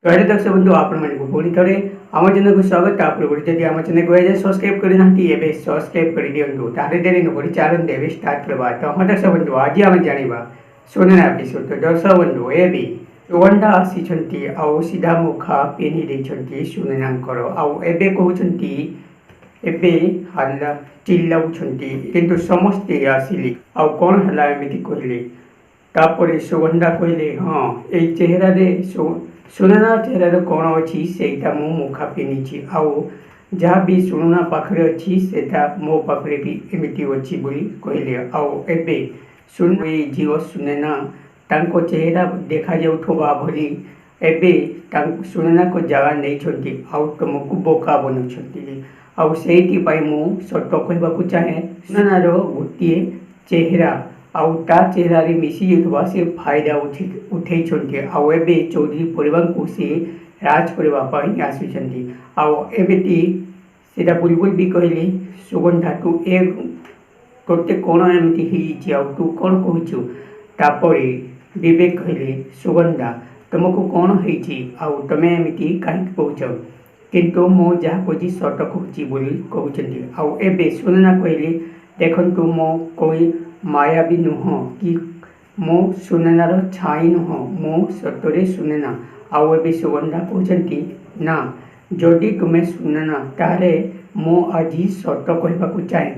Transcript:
तो हेलो दर्शक बंधु आपको पुणी थे आम चैनल को स्वागत आपड़ी जब आम चैनल को सब्सक्राइब करना सब्सक्राइब कर दिंतु देरी नक चलते स्टार्ट करवा। तो हाँ दर्शक बंधु आज आम जाना सुनना एपिसोड। तो दर्शक बंधु ए सुगंधा आसी सीधा मुखा पिनी देती सुननाकर आबे कहते एबे हल्ला चिल्लाउछंती किंतु समस्ते आसिले आ कौन हला एमती कहले। तापर सुगंधा कहले हाँ ये चेहरा रे सुनना चेहरार कौन अच्छी से मो मुखा पिनी आउ जहाँ भी सुनना पाखे अच्छी से मो पाखे भी एमती अच्छी बोली कहले। आबे सुन झील सुनना तांको चेहरा देखा जाउथबा भली एबे सुनना को जगह नहीं आउ तुमको बोका बनौछंती। आउ सेइथिपाई मु सत कहबाकू चाहे सुननार गोटे चेहरा आउ ता चेहरा रे मिसी जाउथबा से फायदा उठेइछंती। आउ एबे चौधरी परिवार को से राज करबा पई आसुछंती। आउ एमिति सेटा बुलबुल भी कहले सुगंधा तू ए तोते कौन एमती होइछि आउ तू कौन कहछु। तापरे विवेक कहले सुगंधा तुमको कौन होइछि आउ तमे एमती काहे कहछ किंतु मो जहाँ कही सत कहूँ बोली कहते। आउ एबे सुनना कहले देखु मो कोई माया भी नुह कि मो सुननार छाई नुह मो सतरे सुनना। आउ एबे सुगंधा कहते ना जदि तुम्हें सुनना ताले मो आज सत कहबाकू चाहे